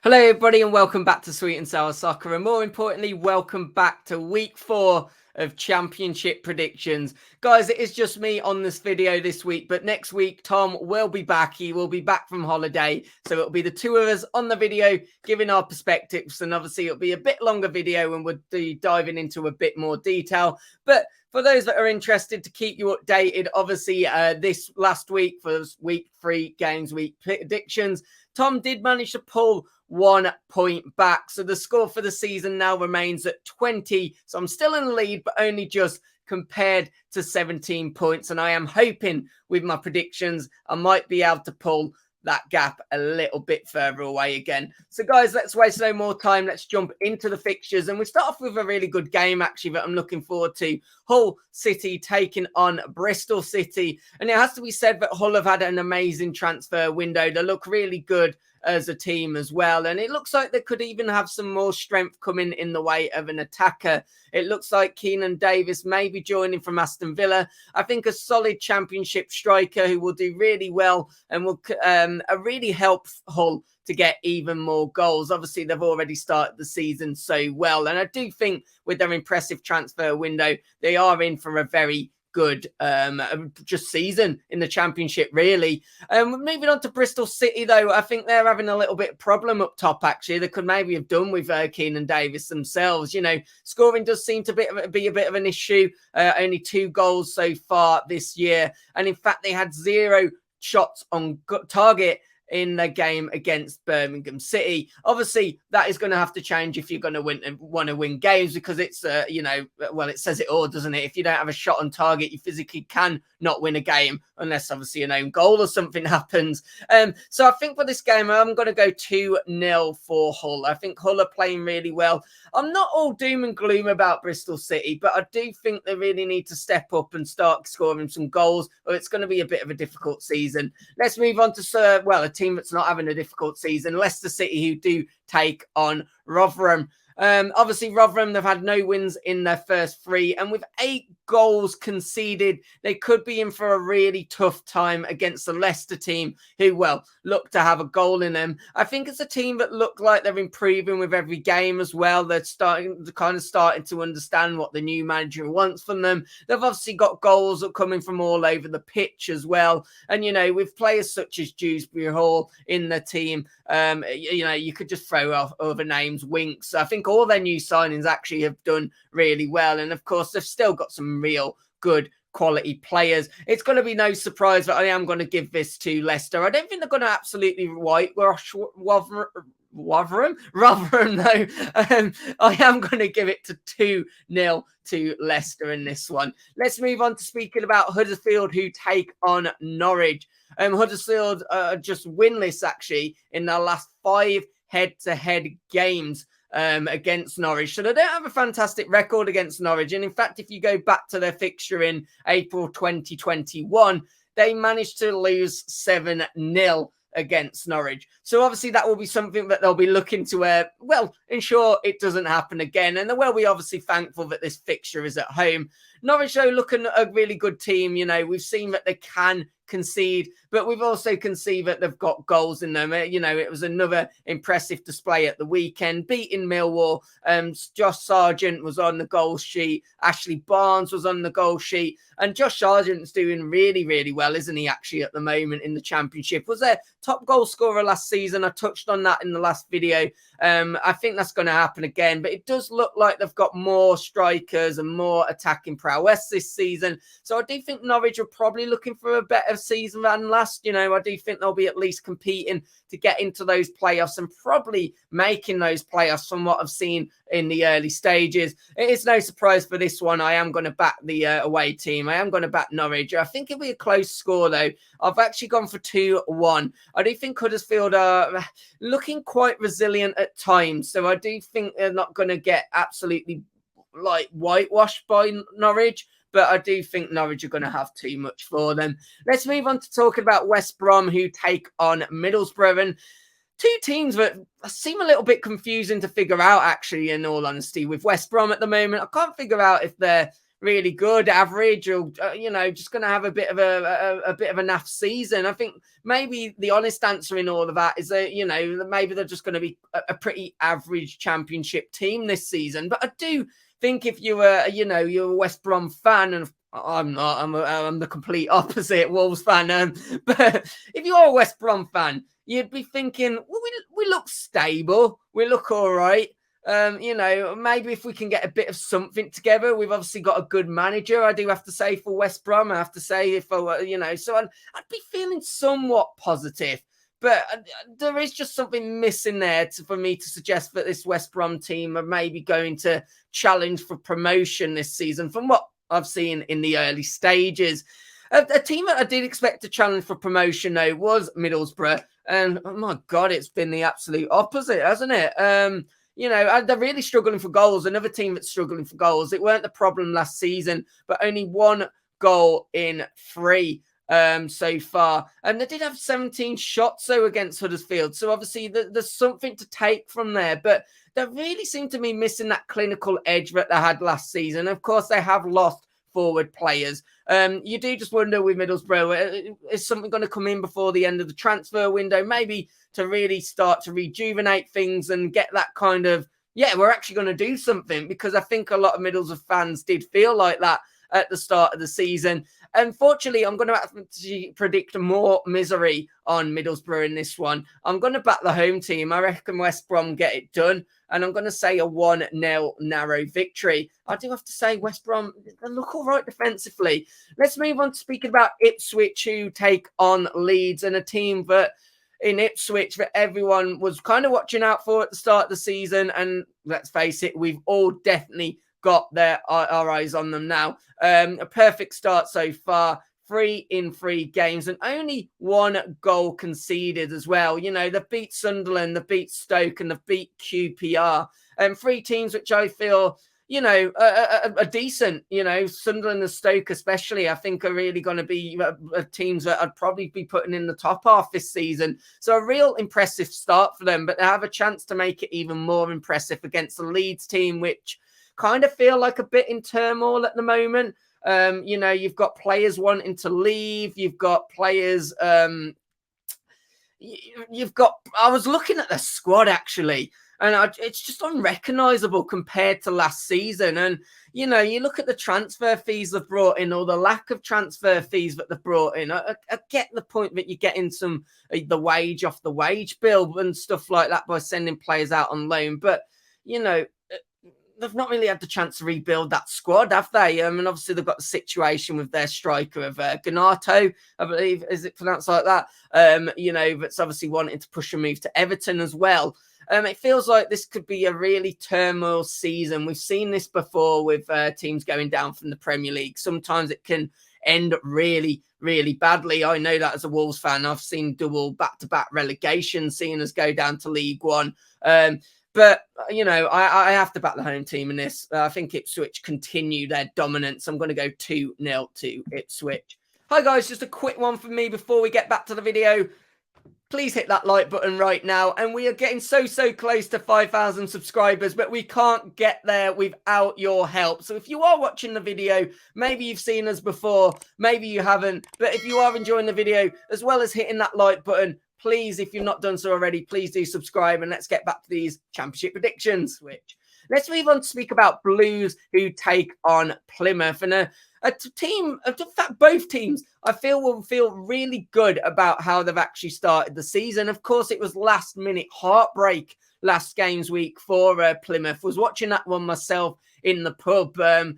Hello everybody and welcome back to Sweet and Sour Soccer, and more importantly, welcome back to week 4 of Championship predictions. Guys, it is just me on this video this week, but next week Tom will be back. He will be back from holiday, so it'll be the two of us on the video giving our perspectives, and obviously it'll be a bit longer video and we'll be diving into a bit more detail. But for those that are interested, to keep you updated, obviously this last week for week 3 games week predictions, Tom did manage to pull 1 point back. So the score for the season now remains at 20. So I'm still in the lead, but only just compared to 17 points. And I am hoping with my predictions, I might be able to pull that gap a little bit further away again. So guys, let's waste no more time. Let's jump into the fixtures. And we start off with a really good game, actually, that I'm looking forward to. Hull City taking on Bristol City. And it has to be said that Hull have had an amazing transfer window. They look really good as a team as well, and it looks like they could even have some more strength coming in the way of an attacker. It looks like Keenan Davis may be joining from Aston Villa. I think a solid Championship striker who will do really well and will really help Hull to get even more goals. Obviously, they've already started the season so well, and I do think with their impressive transfer window, they are in for a very good just season in the Championship, really. Moving on to Bristol City, though, I think they're having a little bit of problem up top, actually. They could maybe have done with Keenan Davis themselves. You know, scoring does seem to be a bit of an issue. Only 2 goals so far this year. And in fact, they had 0 shots on target in the game against Birmingham City. Obviously, that is going to have to change if you're going to want to win games, because it's, well, it says it all, doesn't it? If you don't have a shot on target, you physically can not win a game unless obviously an own goal or something happens. So I think for this game, I'm going to go 2-0 for Hull. I think Hull are playing really well. I'm not all doom and gloom about Bristol City, but I do think they really need to step up and start scoring some goals, or it's going to be a bit of a difficult season. Let's move on to, a team that's not having a difficult season, Leicester City, who do take on Rotherham. Obviously, Rotherham, they've had no wins in their first 3, and with 8 goals conceded, they could be in for a really tough time against the Leicester team, who, well, look to have a goal in them. I think it's a team that look like they're improving with every game as well. They're starting to understand what the new manager wants from them. They've obviously got goals coming from all over the pitch as well. And, you know, with players such as Dewsbury Hall in the team, you could just throw off other names, Winks. I think all their new signings actually have done really well. And of course, they've still got some real good quality players. It's going to be no surprise that I am going to give this to Leicester. I don't think they're going to absolutely whitewash Rotherham, though. I am going to give it to 2-0 to Leicester in this one. Let's move on to speaking about Huddersfield, who take on Norwich. Huddersfield are just winless, actually, in their last 5 head-to-head games against Norwich. So they don't have a fantastic record against Norwich. And in fact, if you go back to their fixture in April 2021, they managed to lose 7-0 against Norwich. So obviously that will be something that they'll be looking to, ensure it doesn't happen again. And they will be obviously thankful that this fixture is at home. Norwich, though, looking a really good team. You know, we've seen that they can concede, but we've also conceded that they've got goals in them. You know, it was another impressive display at the weekend, beating Millwall. Josh Sargent was on the goal sheet. Ashley Barnes was on the goal sheet. And Josh Sargent's doing really, really well, isn't he, actually, at the moment in the Championship? Was their top goal scorer last season. I touched on that in the last video. I think that's going to happen again, but it does look like they've got more strikers and more attacking prowess this season. So I do think Norwich are probably looking for a better season than last. You know, I do think they'll be at least competing to get into those playoffs and probably making those playoffs from what I've seen in the early stages. It is no surprise for this one. I am going to back the away team. I am going to back Norwich. I think it'll be a close score, though. I've actually gone for 2-1. I do think Huddersfield are looking quite resilient at times. So I do think they're not going to get absolutely whitewashed by Norwich. But I do think Norwich are going to have too much for them. Let's move on to talk about West Brom, who take on Middlesbrough. And two teams that seem a little bit confusing to figure out, actually, in all honesty, with West Brom at the moment. I can't figure out if they're really good, average, or just going to have a bit of a bit of a naff season. I think maybe the honest answer in all of that is that maybe they're just going to be a pretty average Championship team this season. But I do think if you were you're a West Brom fan, and I'm not, I'm the complete opposite, Wolves fan. But if you're a West Brom fan, you'd be thinking, well, we look stable, we look all right. Maybe if we can get a bit of something together. We've obviously got a good manager, I do have to say, for West Brom. I have to say, if I, so I'd be feeling somewhat positive. But there is just something missing there for me to suggest that this West Brom team are maybe going to challenge for promotion this season, from what I've seen in the early stages. A team that I did expect to challenge for promotion, though, was Middlesbrough. And, oh my God, it's been the absolute opposite, hasn't it? They're really struggling for goals. Another team that's struggling for goals. It weren't the problem last season, but only 1 goal in 3 so far. And they did have 17 shots, against Huddersfield. So obviously there's something to take from there. But they really seem to be missing that clinical edge that they had last season. Of course, they have lost forward players. You do just wonder with Middlesbrough, is something going to come in before the end of the transfer window, maybe to really start to rejuvenate things and get that kind of, we're actually going to do something, because I think a lot of Middlesbrough fans did feel like that at the start of the season. Unfortunately, I'm going to have to predict more misery on Middlesbrough in this one. I'm going to back the home team. I reckon West Brom get it done. And I'm going to say a 1-0 narrow victory. I do have to say West Brom, they look all right defensively. Let's move on to speaking about Ipswich, who take on Leeds, and a team that in Ipswich that everyone was kind of watching out for at the start of the season. And let's face it, we've all definitely got our eyes on them now. A perfect start so far. 3 in 3 games and only 1 goal conceded as well. They've beat Sunderland, they've beat Stoke, and they've beat QPR. 3 teams which I feel, are decent. Sunderland and Stoke especially, I think, are really going to be teams that I'd probably be putting in the top half this season. So a real impressive start for them, but they have a chance to make it even more impressive against the Leeds team, which kind of feel like a bit in turmoil at the moment. You've got players wanting to leave. You've got players. I was looking at the squad actually, and it's just unrecognisable compared to last season. And you look at the transfer fees they've brought in, or the lack of transfer fees that they've brought in. I get the point that you're getting some the wage off the wage bill and stuff like that by sending players out on loan, but they've not really had the chance to rebuild that squad, have they? And obviously they've got the situation with their striker of Ganato, I believe, is it pronounced like that? That's obviously wanting to push a move to Everton as well. It feels like this could be a really turmoil season. We've seen this before with teams going down from the Premier League. Sometimes it can end really, really badly. I know that as a Wolves fan. I've seen double back-to-back relegation seeing us go down to League One. But, I have to back the home team in this. I think Ipswich continue their dominance. I'm going to go 2-0 to Ipswich. Hi, guys. Just a quick one from me before we get back to the video. Please hit that like button right now. And we are getting so close to 5,000 subscribers, but we can't get there without your help. So if you are watching the video, maybe you've seen us before, maybe you haven't. But if you are enjoying the video, as well as hitting that like button, please, if you've not done so already, please do subscribe, and let's get back to these Championship predictions. Let's move on to speak about Blues, who take on Plymouth. And a team, in fact, both teams, I feel will feel really good about how they've actually started the season. Of course, it was last-minute heartbreak last games week for Plymouth. Was watching that one myself in the pub, but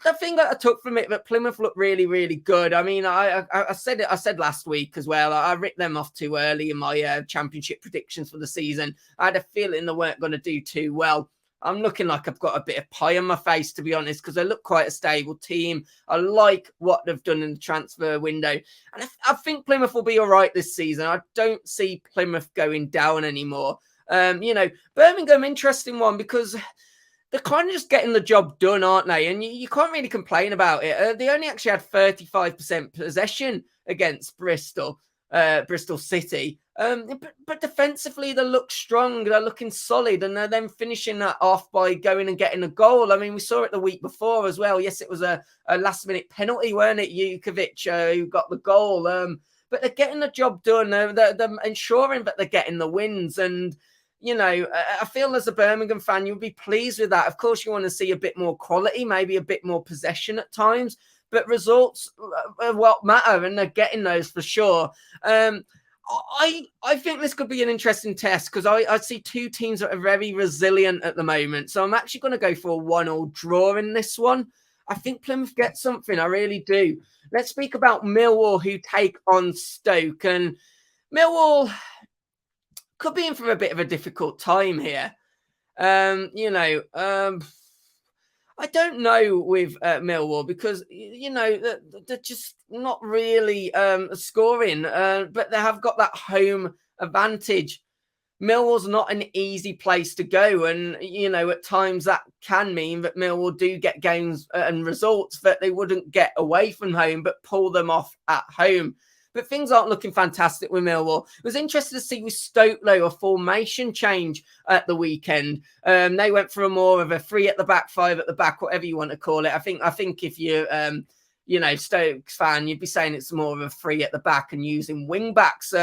the thing that I took from it, that Plymouth looked really, really good. I mean, I said last week as well, I ripped them off too early in my Championship predictions for the season. I had a feeling they weren't going to do too well. I'm looking like I've got a bit of pie on my face, to be honest, because they look quite a stable team. I like what they've done in the transfer window. And I think Plymouth will be all right this season. I don't see Plymouth going down anymore. Birmingham, interesting one, because they're kind of just getting the job done, aren't they? And you can't really complain about it. They only actually had 35% possession against Bristol City. But defensively, they look strong. They're looking solid, and they're then finishing that off by going and getting a goal. I mean, we saw it the week before as well. Yes, it was a last-minute penalty, weren't it? Jukovic who got the goal. But they're getting the job done. They're ensuring that they're getting the wins. And, you know, I feel as a Birmingham fan, you'll be pleased with that. Of course, you want to see a bit more quality, maybe a bit more possession at times. But results are what matter, and they're getting those for sure. I think this could be an interesting test because I see two teams that are very resilient at the moment. So I'm actually going to go for a 1-1 draw in this one. I think Plymouth get something. I really do. Let's speak about Millwall, who take on Stoke. And Millwall could be in for a bit of a difficult time here. I don't know with Millwall because, you know, they're just not really scoring, but they have got that home advantage. Millwall's not an easy place to go. And, you know, at times that can mean that Millwall do get games and results that they wouldn't get away from home, but pull them off at home. But things aren't looking fantastic with Millwall. It was interesting to see with Stoke, though, a formation change at the weekend. They went for a more of a 3 at the back, 5 at the back, whatever you want to call it. I think if you, Stoke's fan, you'd be saying it's more of a 3 at the back and using wing backs,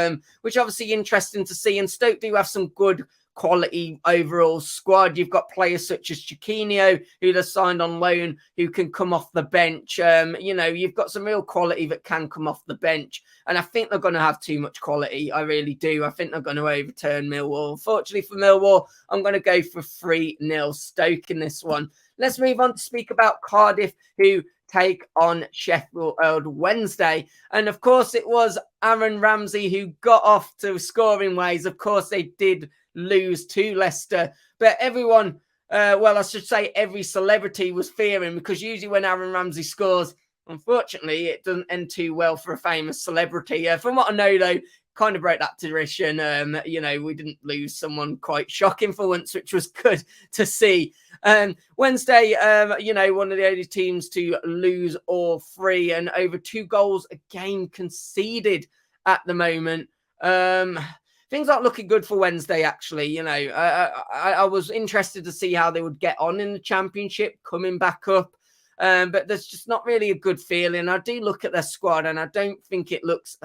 which obviously interesting to see. And Stoke do have some good quality overall squad. You've got players such as Chiquinho, who they've signed on loan, who can come off the bench. You've got some real quality that can come off the bench. And I think they're going to have too much quality. I really do. I think they're going to overturn Millwall. Fortunately for Millwall, I'm going to go for 3-0 Stoke in this one. Let's move on to speak about Cardiff, who take on Sheffield Wednesday. And of course, it was Aaron Ramsey who got off to scoring ways. Of course, they did lose to Leicester, but everyone, I should say every celebrity was fearing, because usually when Aaron Ramsey scores, unfortunately, it doesn't end too well for a famous celebrity. From what I know, though, kind of broke that tradition. We didn't lose someone quite shocking for once, which was good to see. Wednesday, one of the only teams to lose all 3 and over 2 goals a game conceded at the moment. Things aren't looking good for Wednesday, actually. I was interested to see how they would get on in the Championship, coming back up. But there's just not really a good feeling. I do look at their squad, and I don't think it looks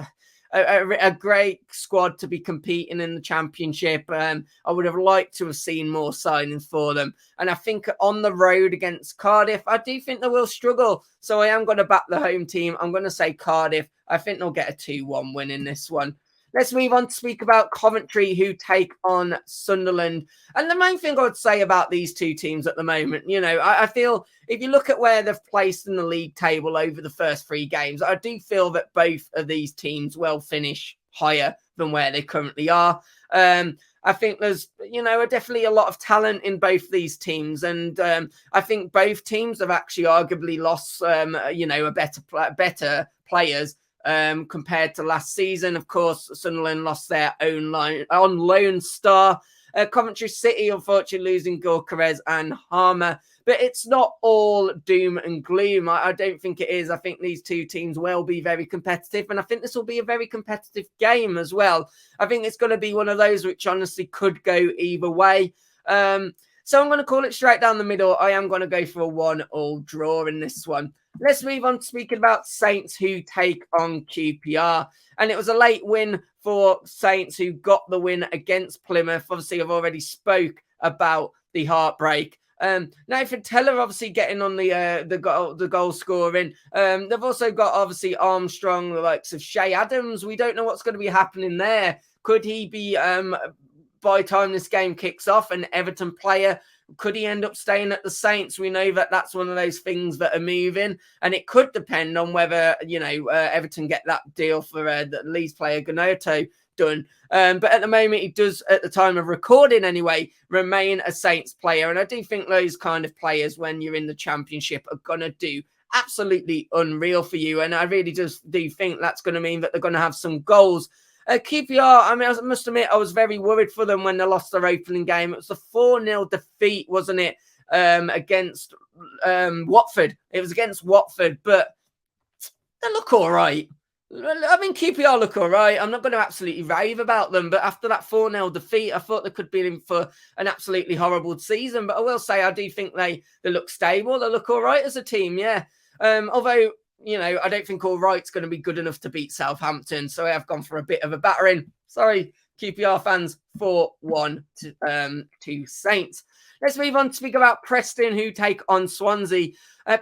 a great squad to be competing in the Championship. I would have liked to have seen more signings for them. And I think on the road against Cardiff, I do think they will struggle. So I am going to back the home team. I'm going to say Cardiff. I think they'll get a 2-1 win in this one. Let's move on to speak about Coventry, who take on Sunderland. And the main thing I would say about these two teams at the moment, I feel if you look at where they've placed in the league table over the first 3 games, I do feel that both of these teams will finish higher than where they currently are. I think there's, definitely a lot of talent in both these teams. And I think both teams have actually arguably lost, better players compared to last season. Of course, Sunderland lost their own on loan star. Coventry City, unfortunately, losing Gorkarez and Harmer. But it's not all doom and gloom. I don't think it is. I think these two teams will be very competitive. And I think this will be a very competitive game as well. I think it's going to be one of those which honestly could go either way. So I'm going to call it straight down the middle. I am going to go for a 1-1 draw in this one. Let's move on to speaking about Saints, who take on QPR. And it was a late win for Saints, who got the win against Plymouth. Obviously, I've already spoke about the heartbreak. Nathan Teller obviously getting on the goal scoring. They've also got obviously Armstrong, the likes of Shea Adams. We don't know what's going to be happening there. Could he be, by the time this game kicks off, an Everton player? Could he end up staying at the Saints? We know that that's one of those things that are moving, and it could depend on whether, Everton get that deal for the Leeds player Gnonto done. But at the moment, he does, at the time of recording anyway, remain a Saints player. And I do think those kind of players, when you're in the Championship, are going to do absolutely unreal for you. And I really just do think that's going to mean that they're going to have some goals. QPR, I must admit, I was very worried for them when they lost their opening game. It was a 4-0 defeat, wasn't it, against Watford. It was against Watford, but they look all right. I mean, QPR look all right. I'm not going to absolutely rave about them, but after that 4-0 defeat, I thought they could be in for an absolutely horrible season. But I will say I do think they look stable. They look all right as a team, yeah. Although, you know, I don't think all right's going to be good enough to beat Southampton. So I have gone for a bit of a battering. Sorry, QPR fans, 4-1 to Saints. Let's move on to speak about Preston, who take on Swansea.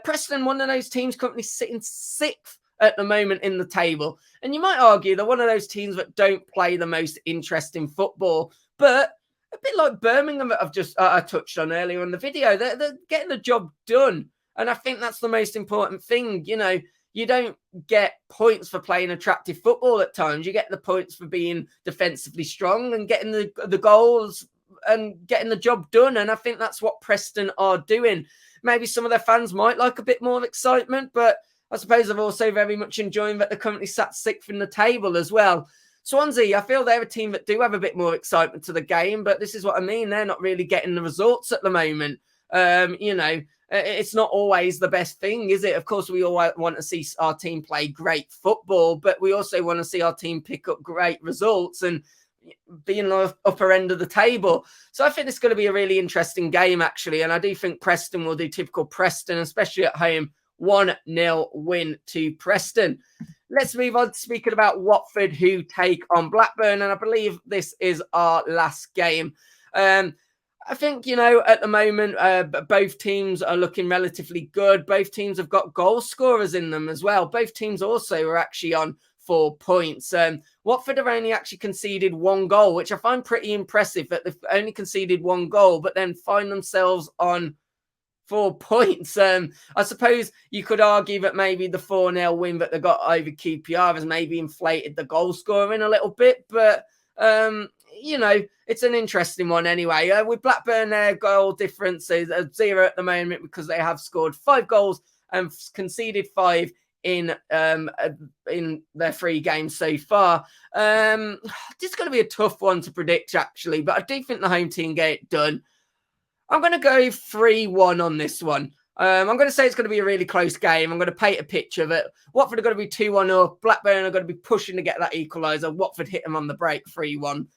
Preston, one of those teams currently sitting 6th at the moment in the table. And you might argue they're one of those teams that don't play the most interesting football. But a bit like Birmingham that I've just I touched on earlier in the video, they're getting the job done. And I think that's the most important thing. You know, you don't get points for playing attractive football at times. You get the points for being defensively strong and getting the goals and getting the job done. And I think that's what Preston are doing. Maybe some of their fans might like a bit more excitement, but I suppose I'm also very much enjoying that they're currently sat 6th in the table as well. Swansea, I feel they're a team that do have a bit more excitement to the game, but this is what I mean. They're not really getting the results at the moment. You know, it's not always the best thing, is it? Of course, we all want to see our team play great football, but we also want to see our team pick up great results and be in the upper end of the table. So I think it's going to be a really interesting game, actually. And I do think Preston will do typical Preston, especially at home. 1-0 win to Preston. Let's move on to speaking about Watford, who take on Blackburn. And I believe this is our last game. I think, you know, at the moment, both teams are looking relatively good. Both teams have got goal scorers in them as well. Both teams also are actually on 4 points. Watford have only actually conceded 1 goal, which I find pretty impressive that they've only conceded 1 goal, but then find themselves on 4 points. I suppose you could argue that maybe the 4-0 win that they got over QPR has maybe inflated the goal scoring a little bit, but you know, it's an interesting one anyway. With Blackburn, their goal difference is 0 at the moment because they have scored 5 goals and conceded 5 in their 3 games so far. This is going to be a tough one to predict, actually, but I do think the home team get it done. I'm going to go 3-1 on this one. I'm going to say it's going to be a really close game. I'm going to paint a picture of it. Watford are going to be 2-1 up. Blackburn are going to be pushing to get that equaliser. Watford hit them on the break 3-1.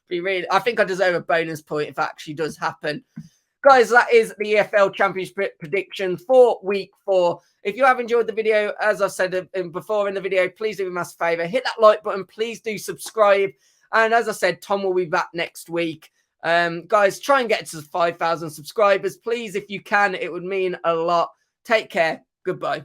I think I deserve a bonus point if that actually does happen. Guys, that is the EFL Championship predictions for week 4. If you have enjoyed the video, as I said before in the video, please do me a massive favour. Hit that like button. Please do subscribe. And as I said, Tom will be back next week. Guys, try and get to 5,000 subscribers. Please, if you can, it would mean a lot. Take care. Goodbye.